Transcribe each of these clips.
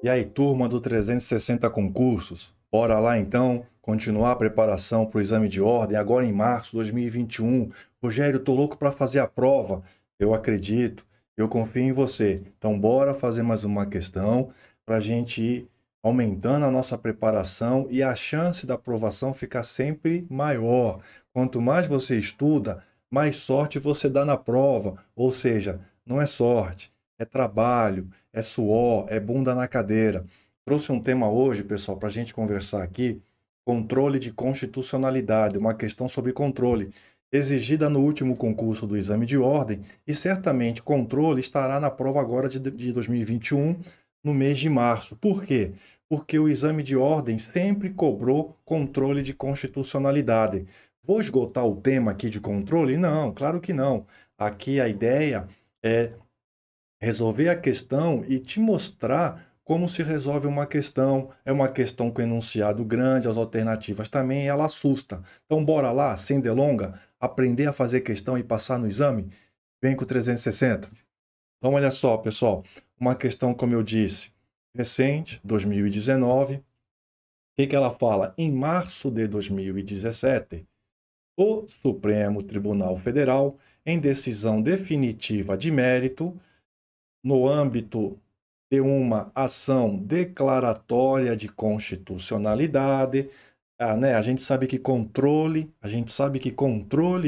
E aí, turma do 360 Concursos, bora lá então continuar a preparação para o exame de ordem, agora em março de 2021. Rogério, tô louco para fazer a prova. Eu acredito, eu confio em você. Então, bora fazer mais uma questão para a gente ir aumentando a nossa preparação e a chance da aprovação ficar sempre maior. Quanto mais você estuda, mais sorte você dá na prova. Ou seja, não é sorte, é trabalho, é suor, é bunda na cadeira. Trouxe um tema hoje, pessoal, para a gente conversar aqui: controle de constitucionalidade, uma questão sobre controle, exigida no último concurso do exame de ordem, e certamente controle estará na prova agora de 2021, no mês de março. Por quê? Porque o exame de ordem sempre cobrou controle de constitucionalidade. Vou esgotar o tema aqui de controle? Não, claro que não. Aqui a ideia é resolver a questão e te mostrar como se resolve uma questão. É uma questão com enunciado grande, as alternativas também, ela assusta. Então, bora lá, sem delonga, aprender a fazer questão e passar no exame? Vem com o 360. Então, olha só, pessoal, uma questão, como eu disse, recente, 2019. O que que ela fala? Em março de 2017, o Supremo Tribunal Federal, em decisão definitiva de mérito, no âmbito de uma ação declaratória de constitucionalidade, né? A gente sabe que controle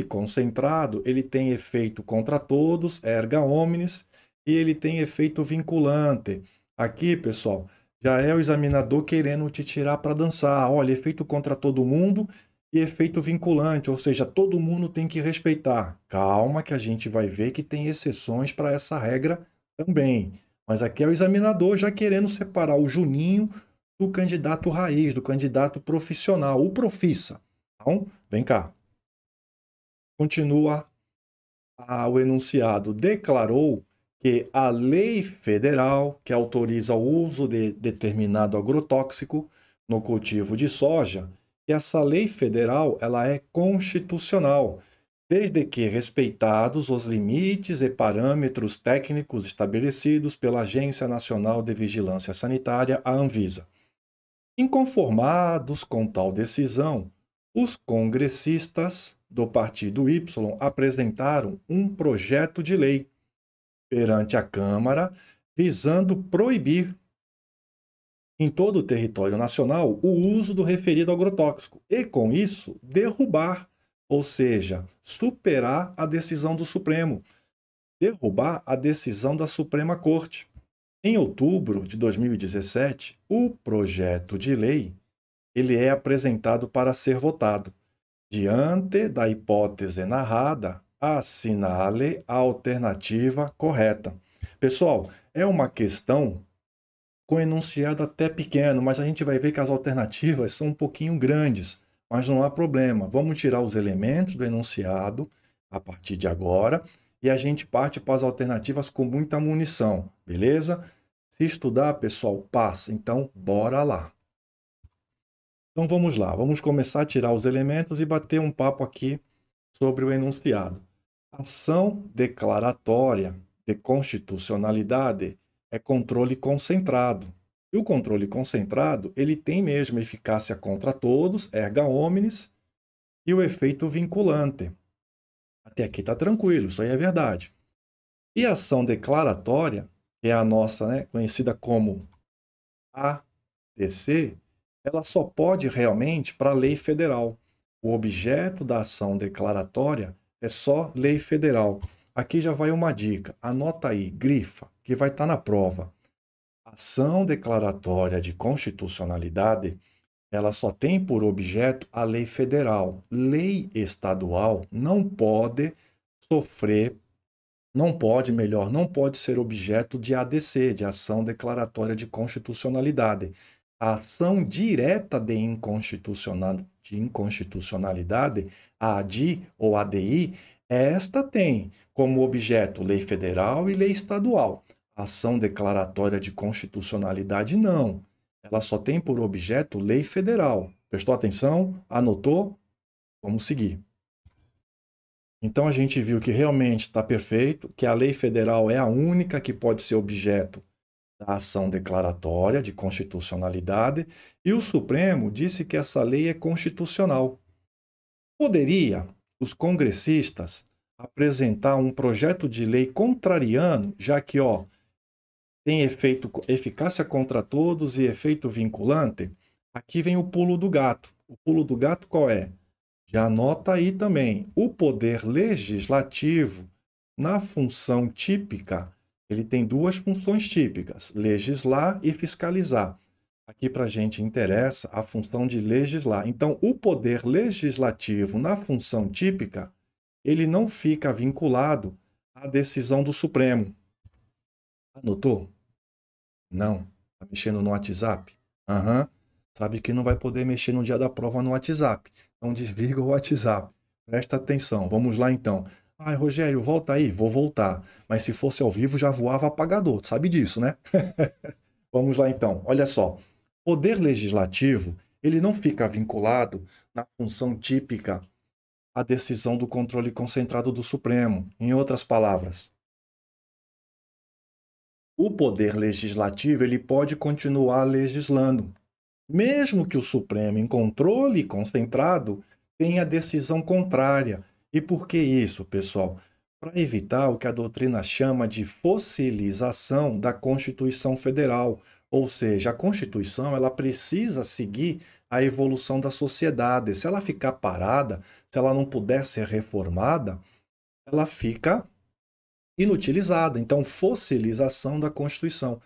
concentrado, ele tem efeito contra todos, erga omnes, e ele tem efeito vinculante. Aqui, pessoal, já é o examinador querendo te tirar para dançar. Olha, efeito contra todo mundo e efeito vinculante, ou seja, todo mundo tem que respeitar. Calma que a gente vai ver que tem exceções para essa regra também. Mas aqui é o examinador já querendo separar o Juninho do candidato raiz, do candidato profissional, o profissa. Então, vem cá. Continua o enunciado. Declarou que a lei federal que autoriza o uso de determinado agrotóxico no cultivo de soja, que essa lei federal ela é constitucional, desde que respeitados os limites e parâmetros técnicos estabelecidos pela Agência Nacional de Vigilância Sanitária, a Anvisa. Inconformados com tal decisão, os congressistas do Partido Y apresentaram um projeto de lei perante a Câmara visando proibir em todo o território nacional o uso do referido agrotóxico e, com isso, derrubar, ou seja, superar a decisão do Supremo, derrubar a decisão da Suprema Corte. Em outubro de 2017, o projeto de lei ele é apresentado para ser votado. Diante da hipótese narrada, assinale a alternativa correta. Pessoal, é uma questão com enunciado até pequeno, mas a gente vai ver que as alternativas são um pouquinho grandes, mas não há problema. Vamos tirar os elementos do enunciado a partir de agora e a gente parte para as alternativas com muita munição, beleza? Se estudar, pessoal, passa. Então, bora lá. Então vamos lá, vamos começar a tirar os elementos e bater um papo aqui sobre o enunciado. Ação declaratória de constitucionalidade é controle concentrado. E o controle concentrado, ele tem mesmo eficácia contra todos, erga omnes, e o efeito vinculante. Até aqui está tranquilo, isso aí é verdade. E a ação declaratória, que é a nossa, né, conhecida como ADC, ela só pode realmente para a lei federal. O objeto da ação declaratória é só lei federal. Aqui já vai uma dica. Anota aí, grifa, que vai estar na prova. Ação declaratória de constitucionalidade, ela só tem por objeto a lei federal. Lei estadual não pode sofrer, não pode ser objeto de ADC, de ação declaratória de constitucionalidade. A ação direta de inconstitucionalidade, a ADI ou ADI, esta tem como objeto lei federal e lei estadual. A ação declaratória de constitucionalidade, não. Ela só tem por objeto lei federal. Prestou atenção? Anotou? Vamos seguir. Então a gente viu que realmente está perfeito, que a lei federal é a única que pode ser objeto da ação declaratória de constitucionalidade e o Supremo disse que essa lei é constitucional. Poderia os congressistas apresentar um projeto de lei contrariando, já que, tem eficácia contra todos e efeito vinculante? Aqui vem o pulo do gato. O pulo do gato qual é? Já anota aí também. O poder legislativo, na função típica, ele tem duas funções típicas, legislar e fiscalizar. Aqui para a gente interessa a função de legislar. Então, o poder legislativo, na função típica, ele não fica vinculado à decisão do Supremo. Anotou? Não. Está mexendo no WhatsApp? Aham. Sabe que não vai poder mexer no dia da prova no WhatsApp. Então desliga o WhatsApp. Presta atenção. Vamos lá então. Ai, Rogério, volta aí. Vou voltar. Mas se fosse ao vivo já voava apagador. Tu sabe disso, né? Vamos lá então. Olha só. Poder legislativo, ele não fica vinculado na função típica à decisão do controle concentrado do Supremo. Em outras palavras, o poder legislativo ele pode continuar legislando, mesmo que o Supremo, em controle concentrado, tenha decisão contrária. E por que isso, pessoal? Para evitar o que a doutrina chama de fossilização da Constituição Federal. Ou seja, a Constituição ela precisa seguir a evolução da sociedade. Se ela ficar parada, se ela não puder ser reformada, ela fica inutilizada. Então, fossilização da Constituição.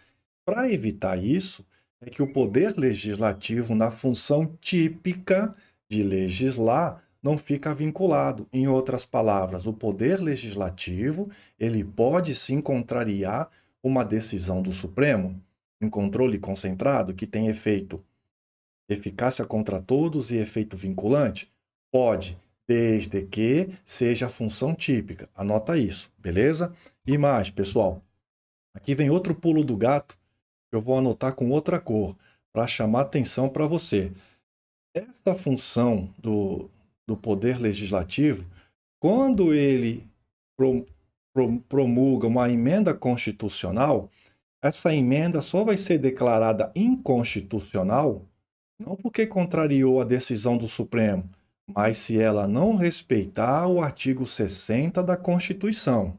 Para evitar isso, é que o poder legislativo, na função típica de legislar, não fica vinculado. Em outras palavras, o poder legislativo, ele pode sim contrariar uma decisão do Supremo, em controle concentrado, que tem efeito eficácia contra todos e efeito vinculante? Pode, desde que seja a função típica. Anota isso, beleza? E mais, pessoal, aqui vem outro pulo do gato, que eu vou anotar com outra cor, para chamar atenção para você. Essa função do poder legislativo, quando ele promulga uma emenda constitucional, essa emenda só vai ser declarada inconstitucional não porque contrariou a decisão do Supremo, mas se ela não respeitar o artigo 60 da Constituição.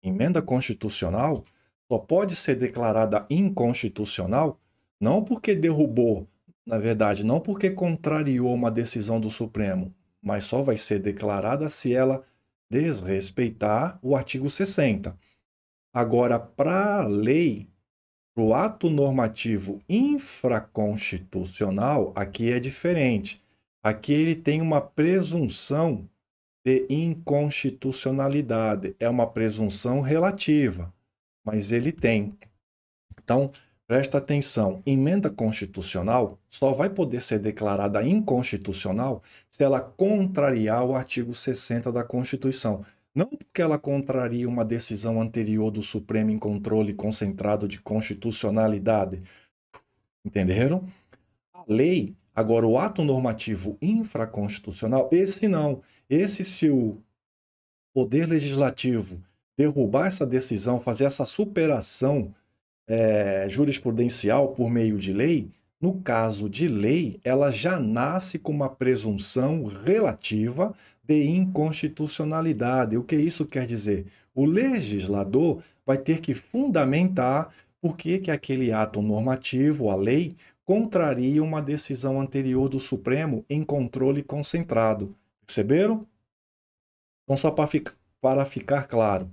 Emenda constitucional só pode ser declarada inconstitucional não porque derrubou, na verdade, não porque contrariou uma decisão do Supremo, mas só vai ser declarada se ela desrespeitar o artigo 60. Agora, para a lei, para o ato normativo infraconstitucional, aqui é diferente. Aqui ele tem uma presunção de inconstitucionalidade. É uma presunção relativa, mas ele tem. Então, presta atenção. Emenda constitucional só vai poder ser declarada inconstitucional se ela contrariar o artigo 60 da Constituição. Não porque ela contraria uma decisão anterior do Supremo em controle concentrado de constitucionalidade. Entenderam? A lei, agora o ato normativo infraconstitucional, esse não. Esse, se o Poder Legislativo derrubar essa decisão, fazer essa superação jurisprudencial por meio de lei, no caso de lei, ela já nasce com uma presunção relativa de inconstitucionalidade. O que isso quer dizer? O legislador vai ter que fundamentar por que aquele ato normativo, a lei, contraria uma decisão anterior do Supremo em controle concentrado. Perceberam? Então, só para ficar claro,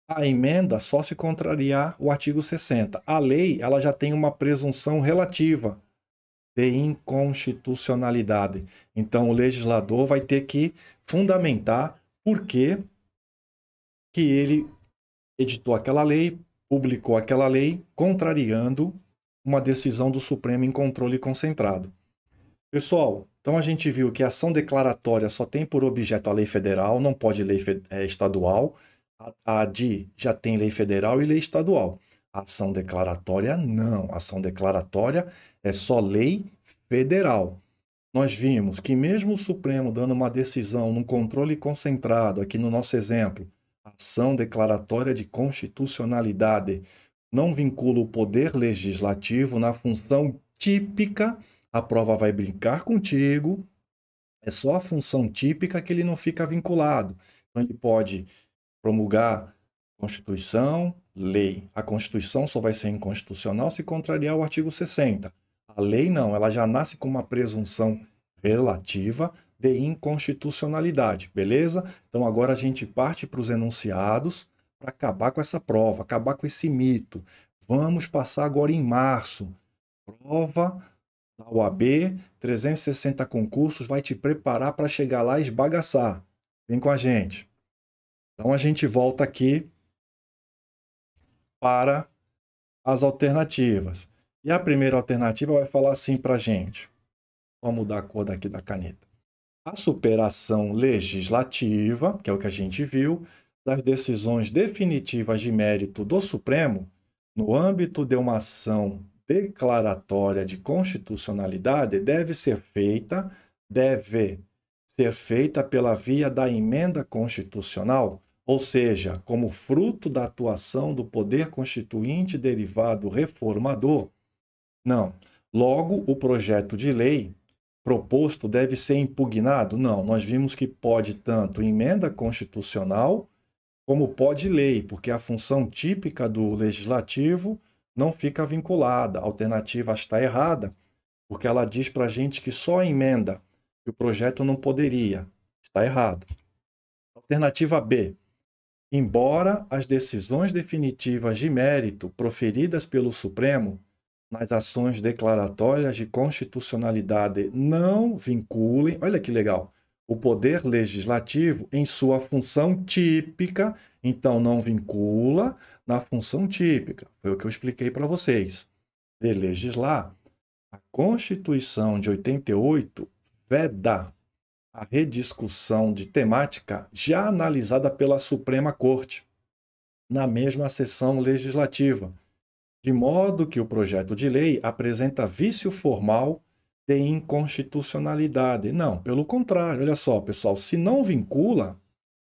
a emenda só se contrariar o artigo 60. A lei ela já tem uma presunção relativa de inconstitucionalidade. Então, o legislador vai ter que fundamentar por que ele editou aquela lei, publicou aquela lei, contrariando uma decisão do Supremo em controle concentrado. Pessoal, então a gente viu que a ação declaratória só tem por objeto a lei federal, não pode lei estadual. A ADI já tem lei federal e lei estadual. A ação declaratória, não. A ação declaratória é só lei federal. Nós vimos que mesmo o Supremo dando uma decisão num controle concentrado, aqui no nosso exemplo, ação declaratória de constitucionalidade, não vincula o poder legislativo na função típica, a prova vai brincar contigo, é só a função típica que ele não fica vinculado. Então, ele pode promulgar Constituição, lei. A Constituição só vai ser inconstitucional se contrariar o artigo 60. A lei não, ela já nasce com uma presunção relativa de inconstitucionalidade, beleza? Então agora a gente parte para os enunciados para acabar com essa prova, acabar com esse mito. Vamos passar agora em março. Prova da OAB, 360 concursos, vai te preparar para chegar lá e esbagaçar. Vem com a gente. Então a gente volta aqui para as alternativas. E a primeira alternativa vai falar assim para a gente. Vou mudar a cor daqui da caneta. A superação legislativa, que é o que a gente viu, das decisões definitivas de mérito do Supremo, no âmbito de uma ação declaratória de constitucionalidade, deve ser feita pela via da emenda constitucional, ou seja, como fruto da atuação do poder constituinte derivado reformador. Não. Logo, o projeto de lei proposto deve ser impugnado? Não, nós vimos que pode tanto emenda constitucional como pode lei, porque a função típica do legislativo não fica vinculada. A alternativa está errada, porque ela diz para a gente que só a emenda, que o projeto não poderia. Está errado. Alternativa B. Embora as decisões definitivas de mérito proferidas pelo Supremo nas ações declaratórias de constitucionalidade não vinculem, olha que legal, o poder legislativo em sua função típica, então não vincula na função típica. Foi o que eu expliquei para vocês. De legislar, a Constituição de 88 veda a rediscussão de temática já analisada pela Suprema Corte, na mesma sessão legislativa, de modo que o projeto de lei apresenta vício formal de inconstitucionalidade. Não, pelo contrário, olha só, pessoal, se não vincula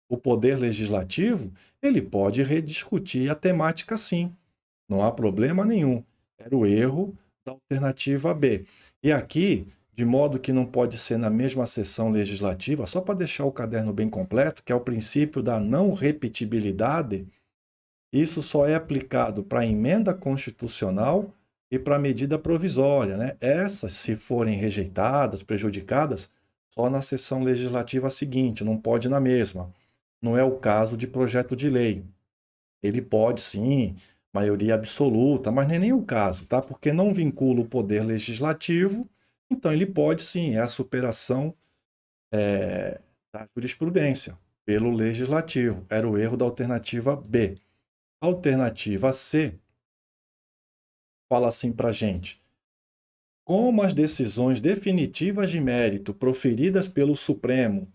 o poder legislativo, ele pode rediscutir a temática sim. Não há problema nenhum. Era o erro da alternativa B. E aqui, de modo que não pode ser na mesma sessão legislativa, só para deixar o caderno bem completo, que é o princípio da não repetibilidade, isso só é aplicado para emenda constitucional e para medida provisória, né? Essas, se forem rejeitadas, prejudicadas, só na sessão legislativa seguinte, não pode na mesma. Não é o caso de projeto de lei. Ele pode, sim, maioria absoluta, mas não é nem o caso, tá? Porque não vincula o poder legislativo, então ele pode, sim, é a superação da jurisprudência pelo legislativo. Era o erro da alternativa B. Alternativa C fala assim para a gente: como as decisões definitivas de mérito proferidas pelo Supremo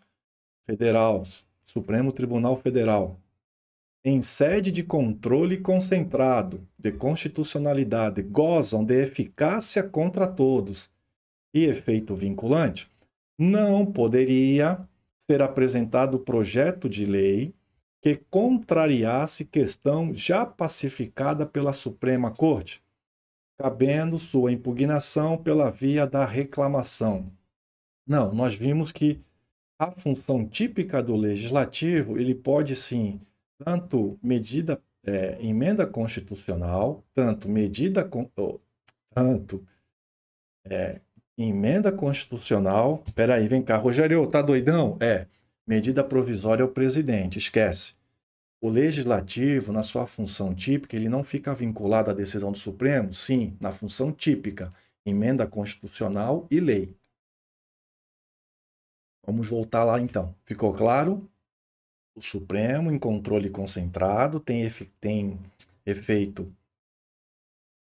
Tribunal Federal, em sede de controle concentrado de constitucionalidade, gozam de eficácia contra todos e efeito vinculante, não poderia ser apresentado projeto de lei que contrariasse questão já pacificada pela Suprema Corte, cabendo sua impugnação pela via da reclamação. Não, nós vimos que a função típica do legislativo, ele pode sim, tanto emenda constitucional, emenda constitucional. Peraí, vem cá, Rogério, tá doidão? Medida provisória é o presidente, esquece. O legislativo, na sua função típica, ele não fica vinculado à decisão do Supremo? Sim, na função típica, emenda constitucional e lei. Vamos voltar lá então. Ficou claro? O Supremo, em controle concentrado, tem efeito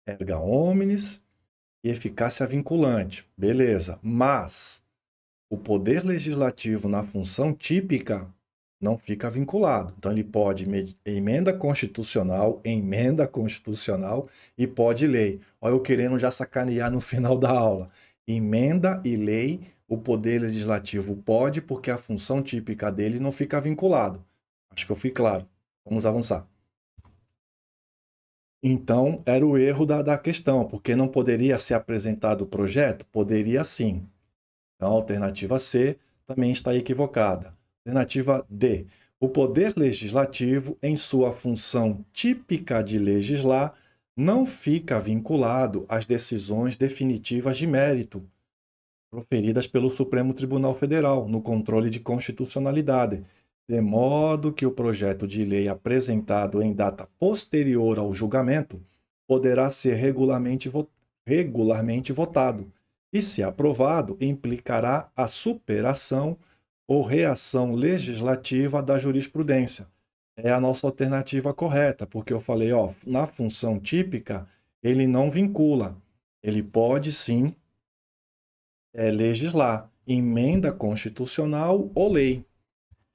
erga omnes e eficácia vinculante. Beleza. Mas o poder legislativo na função típica não fica vinculado. Então, ele pode emenda constitucional e pode lei. Olha eu querendo já sacanear no final da aula. Emenda e lei, o poder legislativo pode, porque a função típica dele não fica vinculado. Acho que eu fui claro. Vamos avançar. Então, era o erro da questão, porque não poderia ser apresentado o projeto? Poderia sim. Então, a alternativa C também está equivocada. Alternativa D. O Poder Legislativo, em sua função típica de legislar, não fica vinculado às decisões definitivas de mérito proferidas pelo Supremo Tribunal Federal no controle de constitucionalidade, de modo que o projeto de lei apresentado em data posterior ao julgamento poderá ser regularmente votado e, se aprovado, implicará a superação ou reação legislativa da jurisprudência. É a nossa alternativa correta, porque eu falei, ó, na função típica, ele não vincula. Ele pode sim legislar, emenda constitucional ou lei.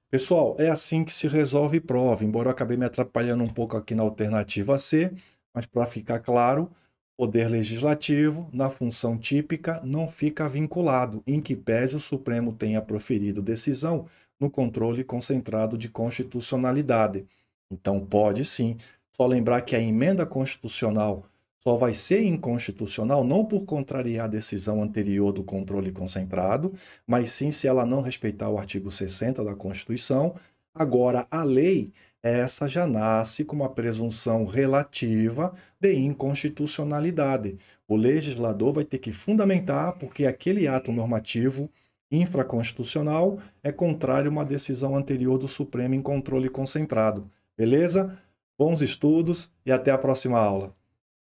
Pessoal, é assim que se resolve prova, embora eu acabei me atrapalhando um pouco aqui na alternativa C, mas para ficar claro, poder legislativo, na função típica, não fica vinculado, em que pese o Supremo tenha proferido decisão no controle concentrado de constitucionalidade. Então, pode sim. Só lembrar que a emenda constitucional só vai ser inconstitucional não por contrariar a decisão anterior do controle concentrado, mas sim se ela não respeitar o artigo 60 da Constituição. Agora, a lei, essa já nasce com uma presunção relativa de inconstitucionalidade. O legislador vai ter que fundamentar porque aquele ato normativo infraconstitucional é contrário a uma decisão anterior do Supremo em controle concentrado. Beleza? Bons estudos e até a próxima aula.